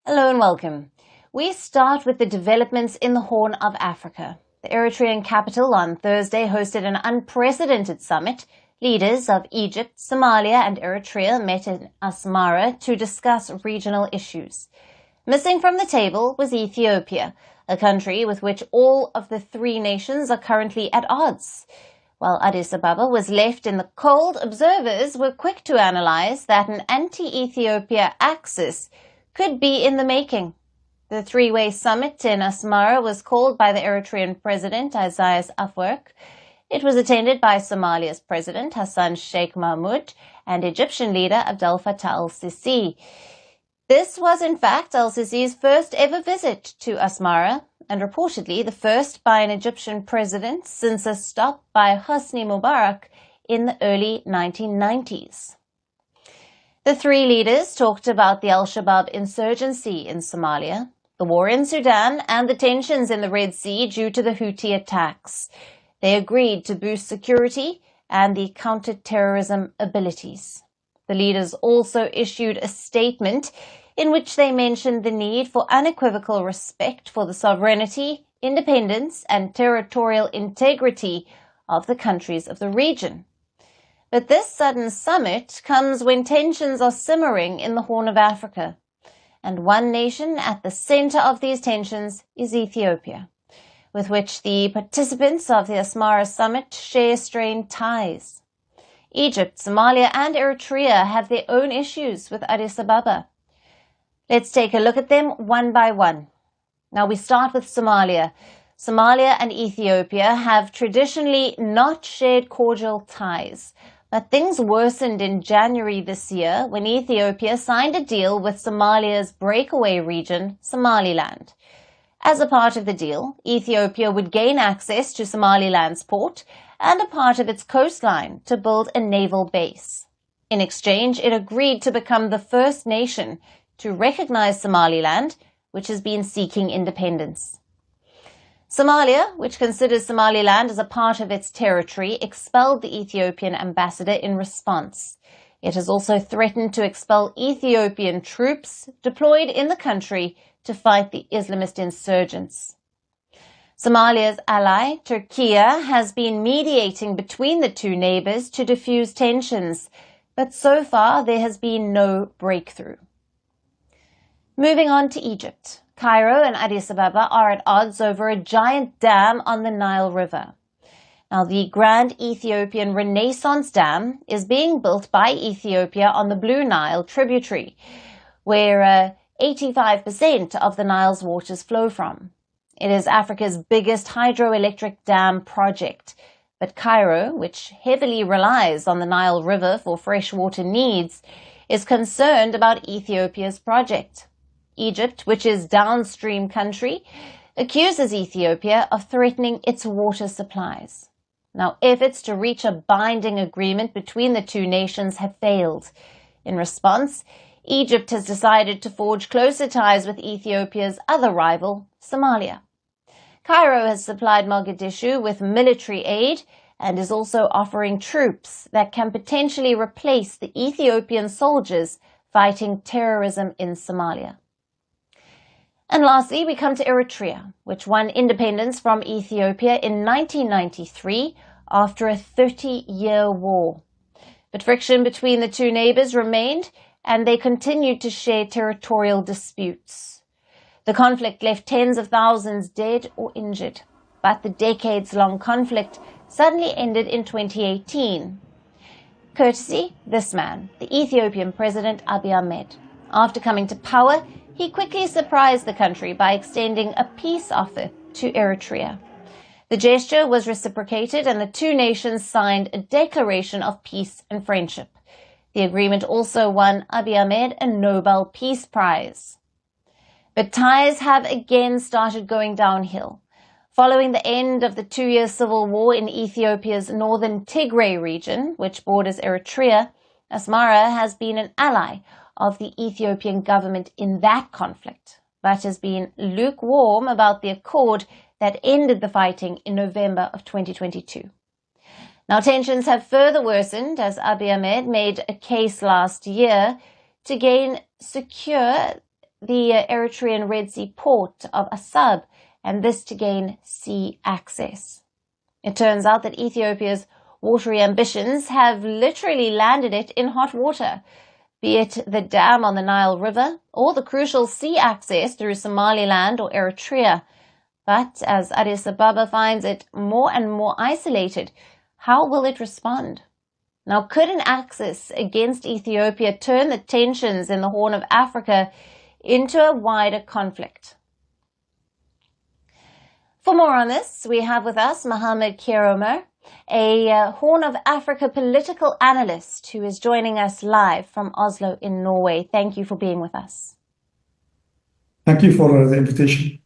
Hello and welcome. We start with the developments in the Horn of Africa. The Eritrean capital on Thursday hosted an unprecedented summit. Leaders of Egypt, Somalia and Eritrea met in Asmara to discuss regional issues. Missing from the table was Ethiopia, a country with which all of the three nations are currently at odds. While Addis Ababa was left in the cold, observers were quick to analyze that an anti-Ethiopia axis could be in the making. The three-way summit in Asmara was called by the Eritrean president, Isaias Afwerki. It was attended by Somalia's president, Hassan Sheikh Mahmoud, and Egyptian leader Abdel Fattah al-Sisi. This was, in fact, al-Sisi's first ever visit to Asmara, and reportedly the first by an Egyptian president since a stop by Hosni Mubarak in the early 1990s. The three leaders talked about the al-Shabaab insurgency in Somalia, the war in Sudan, and the tensions in the Red Sea due to the Houthi attacks. They agreed to boost security and the counter-terrorism abilities. The leaders also issued a statement in which they mentioned the need for unequivocal respect for the sovereignty, independence, and territorial integrity of the countries of the region. But this sudden summit comes when tensions are simmering in the Horn of Africa. And one nation at the center of these tensions is Ethiopia, with which the participants of the Asmara summit share strained ties. Egypt, Somalia, and Eritrea have their own issues with Addis Ababa. Let's take a look at them one by one. Now we start with Somalia. Somalia and Ethiopia have traditionally not shared cordial ties, but things worsened in January this year when Ethiopia signed a deal with Somalia's breakaway region, Somaliland. As a part of the deal, Ethiopia would gain access to Somaliland's port and a part of its coastline to build a naval base. In exchange, it agreed to become the first nation to recognize Somaliland, which has been seeking independence. Somalia, which considers Somaliland as a part of its territory, expelled the Ethiopian ambassador in response. It has also threatened to expel Ethiopian troops deployed in the country to fight the Islamist insurgents. Somalia's ally, Turkey, has been mediating between the two neighbors to diffuse tensions, but so far there has been no breakthrough. Moving on to Egypt. Cairo and Addis Ababa are at odds over a giant dam on the Nile River. Now, the Grand Ethiopian Renaissance Dam is being built by Ethiopia on the Blue Nile tributary, where 85% of the Nile's waters flow from. It is Africa's biggest hydroelectric dam project, but Cairo, which heavily relies on the Nile River for freshwater needs, is concerned about Ethiopia's project. Egypt, which is downstream country, accuses Ethiopia of threatening its water supplies. Now, efforts to reach a binding agreement between the two nations have failed. In response, Egypt has decided to forge closer ties with Ethiopia's other rival, Somalia. Cairo has supplied Mogadishu with military aid and is also offering troops that can potentially replace the Ethiopian soldiers fighting terrorism in Somalia. And lastly, we come to Eritrea, which won independence from Ethiopia in 1993 after a 30-year war. But friction between the two neighbors remained, and they continued to share territorial disputes. The conflict left tens of thousands dead or injured, but the decades-long conflict suddenly ended in 2018. Courtesy, this man, the Ethiopian President Abiy Ahmed. After coming to power, he quickly surprised the country by extending a peace offer to Eritrea. The gesture was reciprocated and the two nations signed a declaration of peace and friendship. The agreement also won Abiy Ahmed a Nobel Peace Prize. But ties have again started going downhill. Following the end of the 2-year civil war in Ethiopia's northern Tigray region, which borders Eritrea, Asmara has been an ally of the Ethiopian government in that conflict, but has been lukewarm about the accord that ended the fighting in November of 2022. Now, tensions have further worsened as Abiy Ahmed made a case last year to gain secure the Eritrean Red Sea port of Assab, and this to gain sea access. It turns out that Ethiopia's watery ambitions have literally landed it in hot water, be it the dam on the Nile River or the crucial sea access through Somaliland or Eritrea. But as Addis Ababa finds it more and more isolated, how will it respond? Now, could an axis against Ethiopia turn the tensions in the Horn of Africa into a wider conflict? For more on this, we have with us Mohammed Kieromer, a Horn of Africa political analyst who is joining us live from Oslo in Norway. Thank you for being with us. Thank you for the invitation.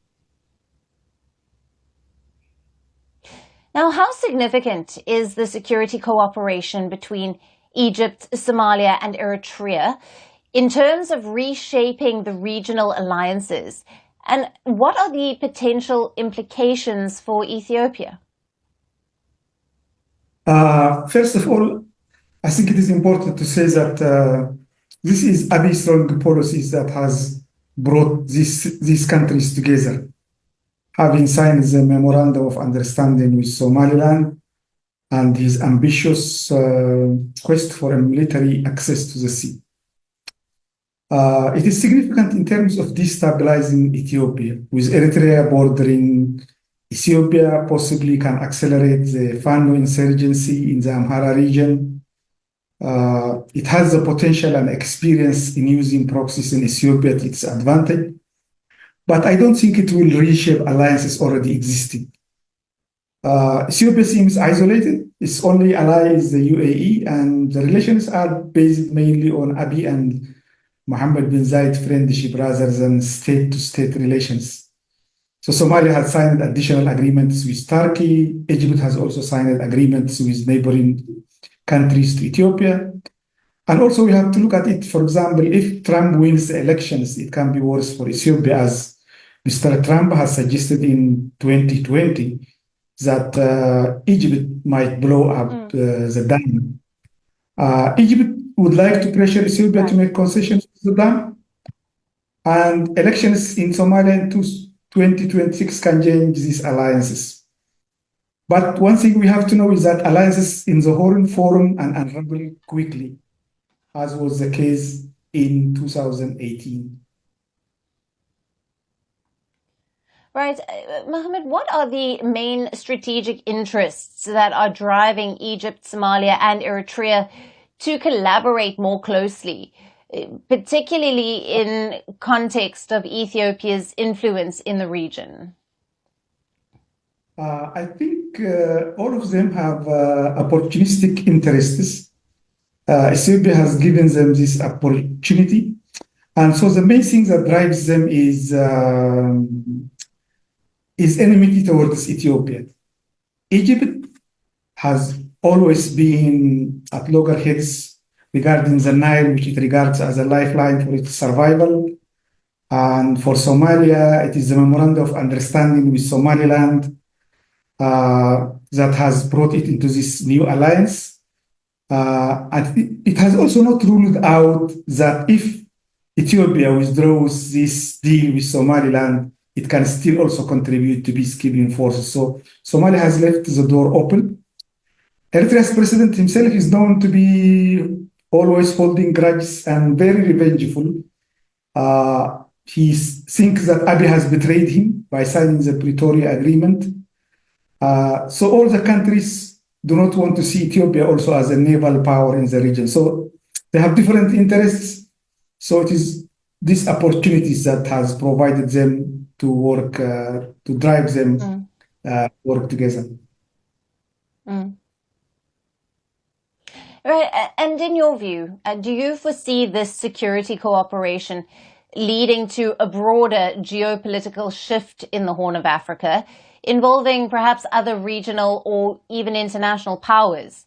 Now, how significant is the security cooperation between Egypt, Somalia, and Eritrea in terms of reshaping the regional alliances? And what are the potential implications for Ethiopia? First of all, I think it is important to say that this is Abiy's strong policies that has brought these countries together, having signed the Memorandum of Understanding with Somaliland and his ambitious quest for a military access to the sea. It is significant in terms of destabilizing Ethiopia, with Eritrea bordering Ethiopia, possibly can accelerate the Fano insurgency in the Amhara region. It has the potential and experience in using proxies in Ethiopia to its advantage, but I don't think it will reshape alliances already existing. Ethiopia seems isolated. Its only ally is the UAE, and the relations are based mainly on Abiy and Mohammed bin Zayed friendship rather than state-to-state relations. So Somalia has signed additional agreements with Turkey. Egypt has also signed agreements with neighboring countries to Ethiopia. And also we have to look at it, for example, if Trump wins the elections, it can be worse for Ethiopia, as Mr. Trump has suggested in 2020 that Egypt might blow up the dam. Egypt would like to pressure Ethiopia to make concessions to the dam, and elections in Somalia in 2026 can change these alliances. But one thing we have to know is that alliances in the Horn form and unravel quickly, as was the case in 2018. Right. Mohammed, what are the main strategic interests that are driving Egypt, Somalia, and Eritrea to collaborate more closely, particularly in context of Ethiopia's influence in the region? I think all of them have opportunistic interests. Ethiopia has given them this opportunity. And so the main thing that drives them is enmity towards Ethiopia. Egypt has always been at loggerheads regarding the Nile, which it regards as a lifeline for its survival. And for Somalia, it is the Memorandum of Understanding with Somaliland that has brought it into this new alliance. And it has also not ruled out that if Ethiopia withdraws this deal with Somaliland, it can still also contribute to peacekeeping forces. So Somalia has left the door open. Eritrea's president himself is known to be always holding grudges and very revengeful. He thinks that Abiy has betrayed him by signing the Pretoria Agreement. So all the countries do not want to see Ethiopia also as a naval power in the region. So they have different interests. So it is these opportunities that has provided them to work, to drive them work together. Right. And in your view, do you foresee this security cooperation leading to a broader geopolitical shift in the Horn of Africa, involving perhaps other regional or even international powers?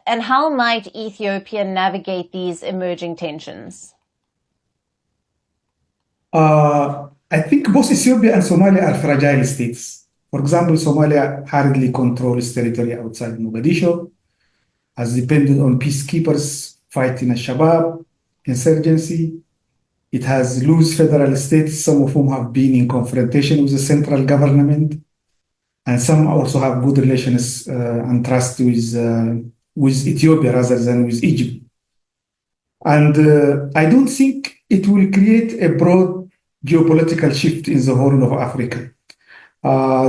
And how might Ethiopia navigate these emerging tensions? I think both Ethiopia and Somalia are fragile states. For example, Somalia hardly controls territory outside Mogadishu, has depended on peacekeepers fighting Al-Shabaab insurgency. It has loose federal states, some of whom have been in confrontation with the central government, and some also have good relations and trust with Ethiopia rather than with Egypt. And I don't think it will create a broad geopolitical shift in the Horn of Africa.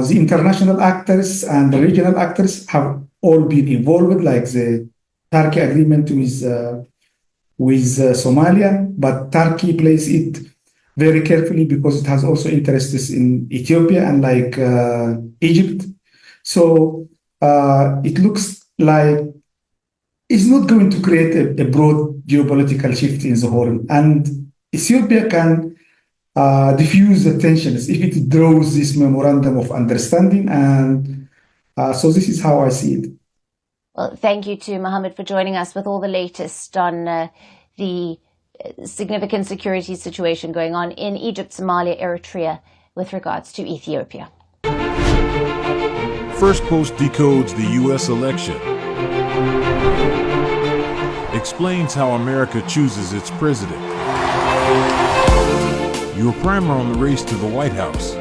The international actors and the regional actors have all been involved, like the Turkey agreement with Somalia, but Turkey plays it very carefully because it has also interests in Ethiopia and like Egypt. So it looks like it's not going to create a broad geopolitical shift in the Horn. And Ethiopia can diffuse the tensions if it draws this memorandum of understanding. And so this is how I see it. Well, thank you to Mohammed for joining us with all the latest on the significant security situation going on in Egypt, Somalia, Eritrea with regards to Ethiopia. First Post decodes the U.S. election, explains how America chooses its president. Your primer on the race to the White House.